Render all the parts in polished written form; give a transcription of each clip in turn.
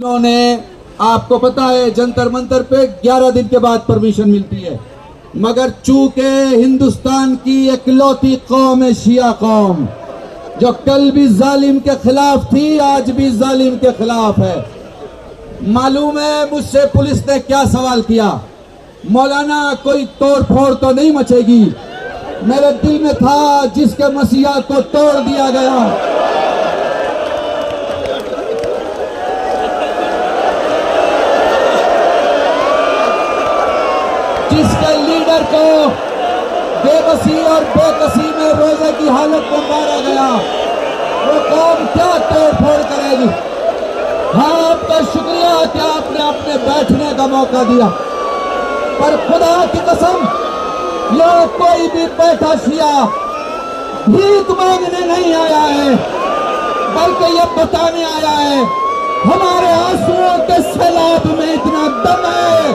उन्होंने, आपको पता है जंतर मंतर पे 11 दिन के बाद परमिशन मिलती है, मगर चूंकि हिंदुस्तान की इकलौती कौम है शिया कौम, जो कल भी जालिम के खिलाफ थी आज भी जालिम के खिलाफ है। मालूम है मुझसे पुलिस ने क्या सवाल किया, मौलाना कोई तोड़ फोड़ तो नहीं मचेगी? मेरे दिल में था जिसके मसीहा को तोड़ दिया गया, जिसके लीडर को बेबसी और बेकसी में रोजे की हालत में मारा गया, वो कौम क्या तोड़ फोड़ करेगी? हाँ, आपका शुक्रिया कि आपने अपने बैठने का मौका दिया, पर खुदा की कसम ये कोई भी बैठा शिया भीख मांगने नहीं आया है, बल्कि ये बताने आया है हमारे आंसुओं के सैलाब में इतना दम है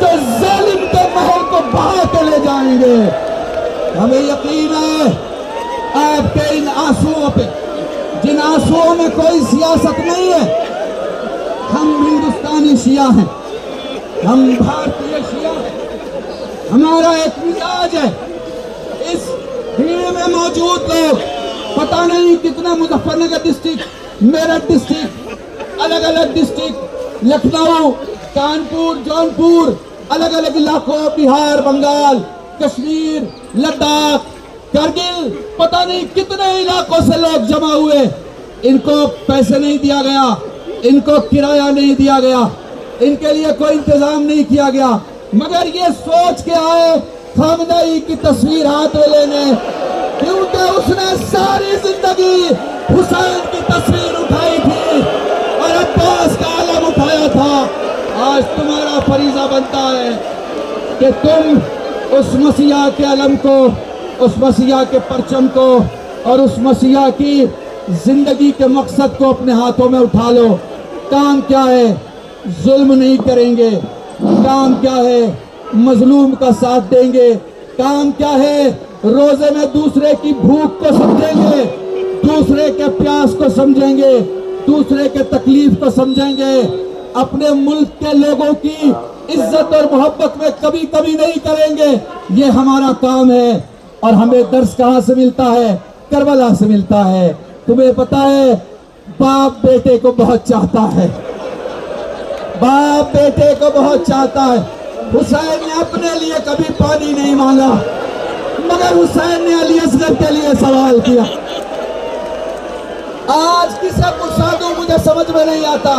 जो जालिम के महल को बहा के ले जाएंगे। हमें यकीन है आपके इन आंसुओं पे, जिन आंसुओं में कोई सियासत नहीं है, हम हिंदुस्तानी शिया हैं, हम भारतीय शिया हैं, हमारा एक मिजाज है। इस भीड़ में मौजूद लोग पता नहीं कितना मुजफ्फरनगर डिस्ट्रिक्ट, मेरठ डिस्ट्रिक्ट, अलग अलग डिस्ट्रिक्ट, लखनऊ, कानपुर, जौनपुर, अलग अलग इलाकों, बिहार, बंगाल, कश्मीर, लद्दाख, करगिल, पता नहीं कितने इलाकों से लोग जमा हुए। इनको पैसे नहीं दिया गया, इनको किराया नहीं दिया गया, इनके लिए कोई इंतजाम नहीं किया गया, मगर ये सोच के आए खामनेई की तस्वीर हाथ में लेने, क्योंकि उसने सारी जिंदगी हुसैन की तस्वीर उठाई थी और अब्बास का आलम उठाया था। आज तुम्हारा फरीजा बनता है कि तुम उस मसीहा के अलम को, उस मसीहा के परचम को और उस मसीहा की जिंदगी के मकसद को अपने हाथों में उठा लो। काम क्या है? जुल्म नहीं करेंगे। काम क्या है? मजलूम का साथ देंगे। काम क्या है? रोजे में दूसरे की भूख को समझेंगे, दूसरे के प्यास को समझेंगे, दूसरे के तकलीफ को समझेंगे। अपने मुल्क के लोगों की इज्जत और मोहब्बत में कभी कभी नहीं करेंगे। ये हमारा काम है। और हमें दर्स कहाँ से मिलता है? करबला से मिलता है। तुम्हें पता है बाप बेटे को बहुत चाहता है, बाप बेटे को बहुत चाहता है। हुसैन ने अपने लिए कभी पानी नहीं मांगा, मगर हुसैन ने अली असगर के लिए सवाल किया। आज किसे पुरसा दूं मुझे समझ में नहीं आता।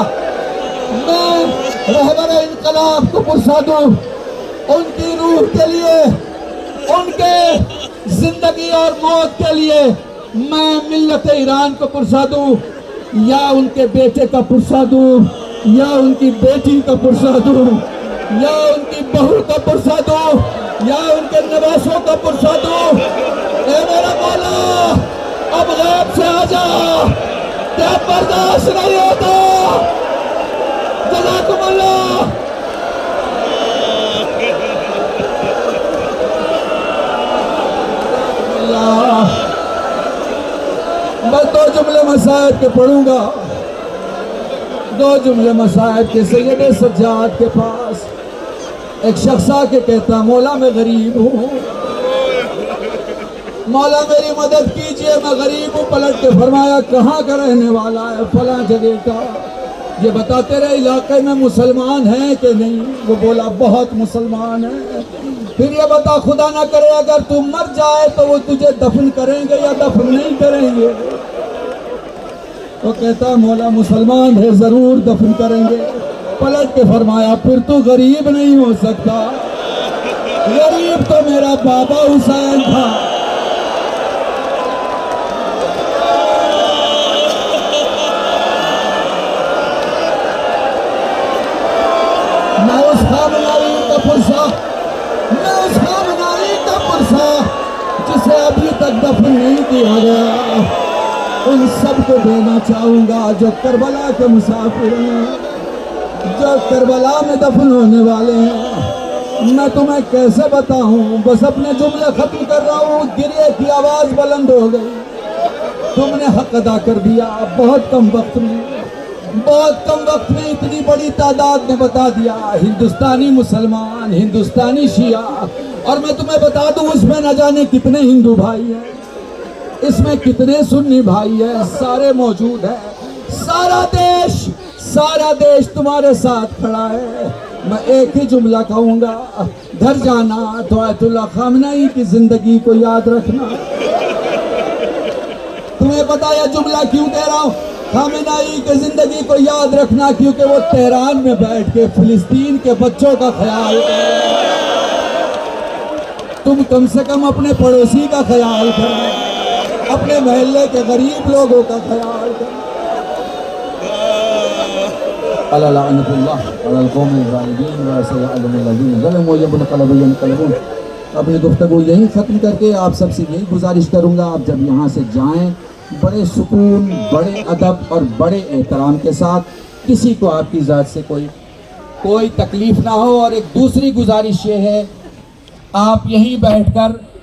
मैं रहबर इनकलाब को पुरसा दूं उनकी रूह के लिए, उनके जिंदगी और मौत के लिए। मैं मिल्लत ईरान को पुरसा दूं, या उनके बेटे का पुरसा दूं, या उनकी बेटी का पुरसा दूं, या उनकी बहू का पुरसा दूं, या उनके नवासों का पुरसा दूं। ए मेरा मौला, अब गैब से आ जा, क्या बर्दाश्त नहीं होता। जज़ाकुमुल्लाह। मैं दो जुमले मसाइब के पढ़ूंगा। दो जुमले मसाइब के। सैयद सज्जाद के पास एक शख्स आके कहता, मौला मैं गरीब हूँ, मौला मेरी मदद कीजिए, मैं गरीब हूँ। पलट के फरमाया कहाँ का रहने वाला है? फलां जगह का। ये बता तेरे इलाके में मुसलमान हैं कि नहीं? वो बोला बहुत मुसलमान हैं। फिर ये बता खुदा ना करे अगर तू मर जाए तो वो तुझे दफन करेंगे या दफन नहीं करेंगे? वो कहता मौला मुसलमान है, जरूर दफन करेंगे। पलट के फरमाया फिर तो गरीब नहीं हो सकता, गरीब तो मेरा बाबा हुसैन था। मैं उस खामनाई का पुरसा, मैं उस खामनाई का पुरसा जिसे अभी तक दफन नहीं किया गया, उन सबको देना चाहूंगा जो करबला के मुसाफिर हैं, जो करबला में दफन होने वाले हैं। मैं तुम्हें कैसे बताऊं? बस अपने जुमले खत्म कर रहा हूँ, गिरिए की आवाज बुलंद हो गई। तुमने हक अदा कर दिया बहुत कम वक्त में, بہت کم وقت میں اتنی بڑی تعداد نے بتا دیا ہندوستانی مسلمان، ہندوستانی شیعہ، اور میں تمہیں بتا دوں اس میں نہ جانے کتنے ہندو بھائی ہیں، اس میں کتنے سنی بھائی ہیں، سارے موجود ہیں۔ سارا دیش تمہارے ساتھ کھڑا ہے۔ میں ایک ہی جملہ کہوں گا، گھر جانا تو آیت اللہ خامنہئی کی زندگی کو یاد رکھنا۔ تمہیں پتا یہ جملہ کیوں کہہ رہا ہوں؟ خامنہئی کی زندگی کو یاد رکھنا کیونکہ وہ تہران میں بیٹھ کے فلسطین کے بچوں کا خیال کرے۔ تم کم سے کم اپنے پڑوسی کا خیال کرو، اپنے محلے کے غریب لوگوں کا خیال کرو۔ الا لعنت اللہ علی القوم الظالمین وسيعلم الذین ظلموا ينقلبون۔ اپنی گفتگو یہی ختم کر کے آپ سب سے یہی گزارش کروں گا، آپ جب یہاں سے جائیں بڑے سکون، بڑے ادب اور بڑے احترام کے ساتھ، کسی کو آپ کی ذات سے کوئی تکلیف نہ ہو۔ اور ایک دوسری گزارش یہ ہے، آپ یہیں بیٹھ کر